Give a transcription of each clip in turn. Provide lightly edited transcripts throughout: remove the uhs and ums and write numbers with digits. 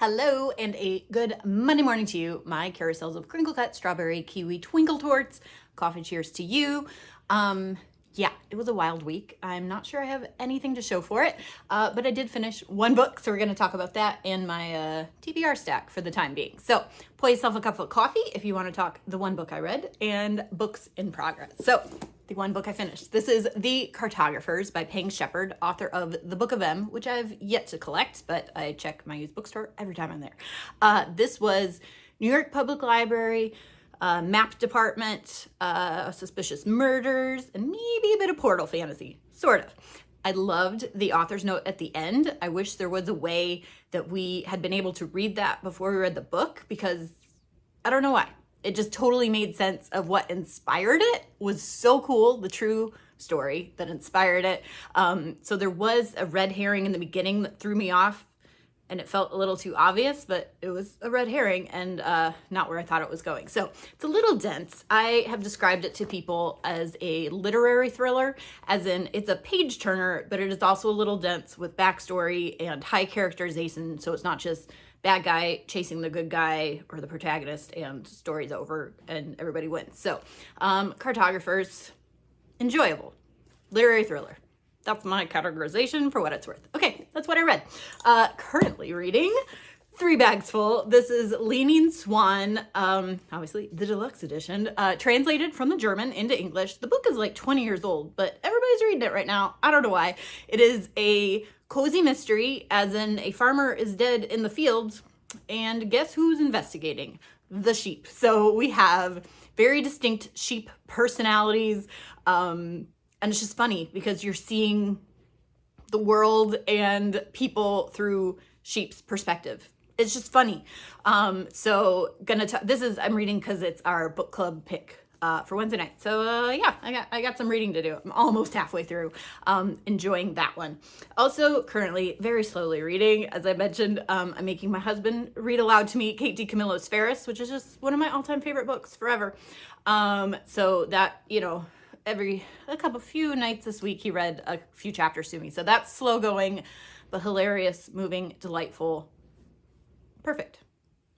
Hello and a good Monday morning to you, my carousels of crinkle cut, strawberry, kiwi, twinkle torts. Coffee cheers to you. Yeah, it was a wild week. I'm not sure I have anything to show for it, but I did finish one book, so we're going to talk about that in my TBR stack for the time being. So pour yourself a cup of coffee if you want to talk the one book I read and books in progress. So the one book I finished. This is The Cartographers by Peng Shepherd, author of The Book of M, which I've yet to collect, but I check my used bookstore every time I'm there. This was New York Public Library, map department, suspicious murders, and maybe a bit of portal fantasy, sort of. I loved the author's note at the end. I wish there was a way that we had been able to read that before we read the book, because I don't know why. It just totally made sense of what inspired it. Was so cool, the true story that inspired it. So there was a red herring in the beginning that threw me off, and it felt a little too obvious, but it was a red herring and not where I thought it was going. So it's a little dense. I have described it to people as a literary thriller, as in it's a page turner, but it is also a little dense with backstory and high characterization. So it's not just bad guy chasing the good guy or the protagonist and story's over and everybody wins. So Cartographers, enjoyable literary thriller. That's my categorization for what it's worth. Okay, that's what I read. Currently reading 3 bags full. This is Leaning Swann, obviously the deluxe edition, translated from the German into English. The book is like 20 years old, but everybody's reading it right now. I don't know why. It is a cozy mystery, as in a farmer is dead in the fields, and guess who's investigating? The sheep. So we have very distinct sheep personalities, and it's just funny because you're seeing the world and people through sheep's perspective. It's just funny. So I'm reading because it's our book club pick for Wednesday night. So yeah, I got some reading to do. I'm almost halfway through, enjoying that one. Also currently very slowly reading, as I mentioned, I'm making my husband read aloud to me Kate DiCamillo's FERRIS, which is just one of my all-time favorite books forever. So that, you know, few nights this week he read a few chapters to me. So that's slow going, but hilarious, moving, delightful, perfect.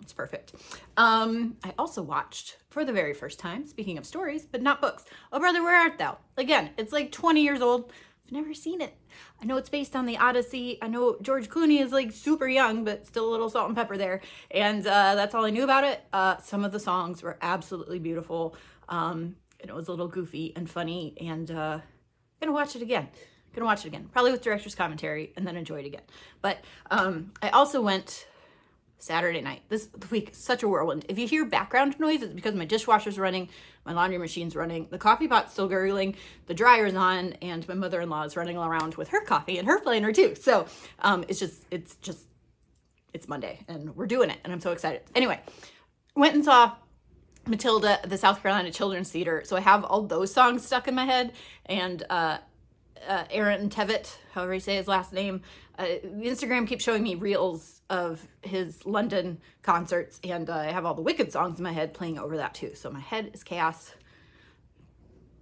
It's perfect. I also watched for the very first time, speaking of stories, but not books, Oh Brother, Where Art Thou? Again, it's like 20 years old. I've never seen it. I know it's based on the Odyssey. I know George Clooney is like super young, but still a little salt and pepper there. And that's all I knew about it. Some of the songs were absolutely beautiful. And it was a little goofy and funny, and gonna watch it again. Probably with director's commentary, and then enjoy it again. But I also went Saturday night. This week, such a whirlwind. If you hear background noise, it's because my dishwasher's running, my laundry machine's running, the coffee pot's still gurgling, the dryer's on, and my mother-in-law is running around with her coffee and her flaner too. So it's Monday, and we're doing it, and I'm so excited. Anyway, went and saw MATILDA at the South Carolina Children's Theater. So I have all those songs stuck in my head, and Aaron Tevitt, however you say his last name, Instagram keeps showing me reels of his London concerts, and I have all the Wicked songs in my head playing over that too. So my head is chaos,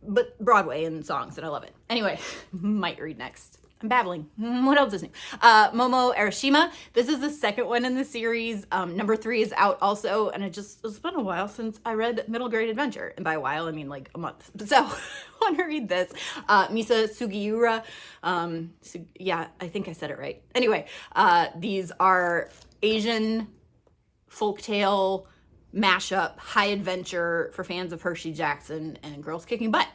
but Broadway and songs, and I love it. Anyway, might read next. I'm babbling. What else is new? MOMO ARASHIMA. This is the second one in the series. Number 3 is out also, and it's been a while since I read Middle Grade Adventure. And by a while, I mean like a month. So I want to read this. Misa Sugiura. Yeah, I think I said it right. Anyway, these are Asian folktale mashup, high adventure for fans of Hershey Jackson and girls kicking butt.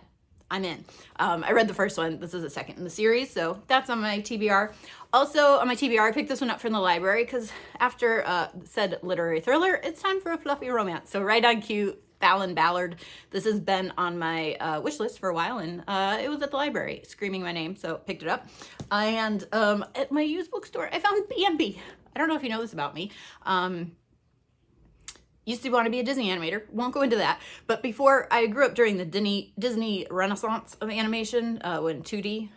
I'm in. I read the first one. This is the second in the series, so that's on my TBR. Also on my TBR, I picked this one up from the library because after said literary thriller, it's time for a fluffy romance. So right on cue, Falon, Ballard. This has been on my wish list for a while, and it was at the library screaming my name, so picked it up. And at my used bookstore, I found BAMBI. I don't know if you know this about me. Used to want to be a Disney animator. Won't go into that. But before, I grew up during the Disney Renaissance of animation, when 2D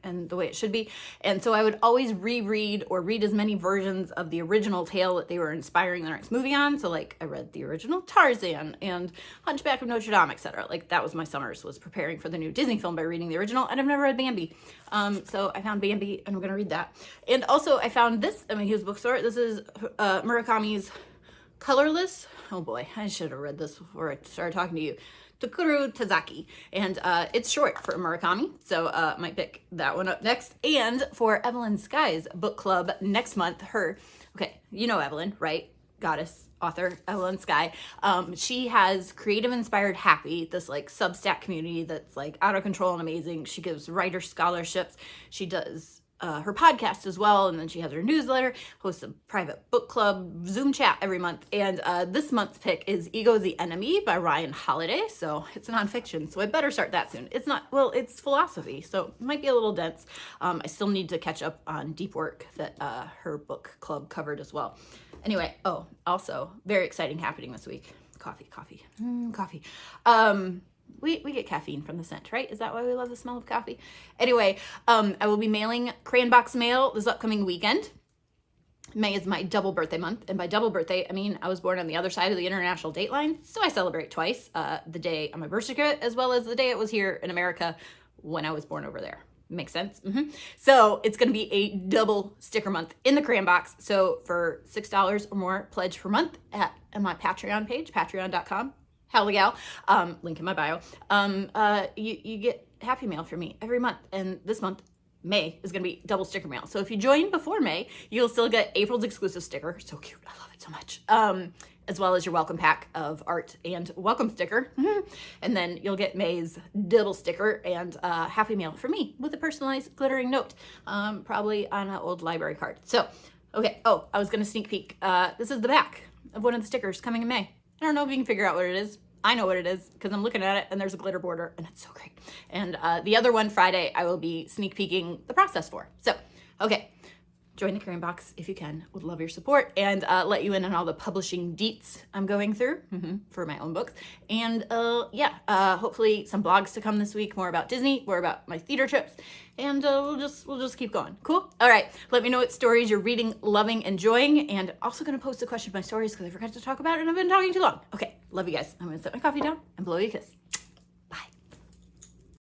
and the way it should be. And so I would always reread or read as many versions of the original tale that they were inspiring the next movie on. So like I read the original Tarzan and Hunchback of Notre Dame, etc. Like that was my summers, was preparing for the new Disney film by reading the original. And I've never read Bambi. So I found Bambi and I'm going to read that. And also I found this at my Hughes bookstore. This is Murakami's Colorless. Oh boy, I should have read this before I started talking to you. TSUKURU TAZAKI, and it's short for Murakami, so might pick that one up next. And for Evelyn Skye's book club next month, okay, you know Evelyn, right? Goddess author Evelyn Skye. She has Creative Inspired Happy, this like Substack community that's like out of control and amazing. She gives writer scholarships. She does her podcast as well, and then she has her newsletter, hosts a private book club Zoom chat every month. And this month's pick is Ego the Enemy by Ryan Holiday. So it's nonfiction, so I better start that soon. It's not, well, it's philosophy, so it might be a little dense. I still need to catch up on deep work that her book club covered as well. Anyway, oh, also very exciting happening this week. Coffee. We get caffeine from the scent, right? Is that why we love the smell of coffee? Anyway, I will be mailing Crayon Box mail this upcoming weekend. May is my double birthday month. And by double birthday, I mean I was born on the other side of the international date line. So I celebrate twice, the day on my birth certificate, as well as the day it was here in America when I was born over there. Makes sense? So it's going to be a double sticker month in the Crayon Box. So for $6 or more pledge per month at my Patreon page, patreon.com. Hell gal, link in my bio. You get happy mail from me every month, and this month, May, is gonna be double sticker mail. So if you join before May, you'll still get April's exclusive sticker. So cute, I love it so much. As well as your welcome pack of art and welcome sticker. And then you'll get May's double sticker and happy mail from me with a personalized glittering note, probably on an old library card. So, okay, oh, I was gonna sneak peek. This is the back of one of the stickers coming in May. I don't know if you can figure out what it is. I know what it is because I'm looking at it and there's a glitter border and it's so great. And the other one, Friday, I will be sneak peeking the process for. So, okay, join the Crayon Box if you can. Would love your support and let you in on all the publishing deets I'm going through for my own books. And hopefully some blogs to come this week, more about Disney, more about my theater trips. And we'll just keep going. Cool? All right. Let me know what stories you're reading, loving, enjoying. And also going to post a question in my stories because I forgot to talk about it and I've been talking too long. Okay. Love you guys. I'm going to set my coffee down and blow you a kiss.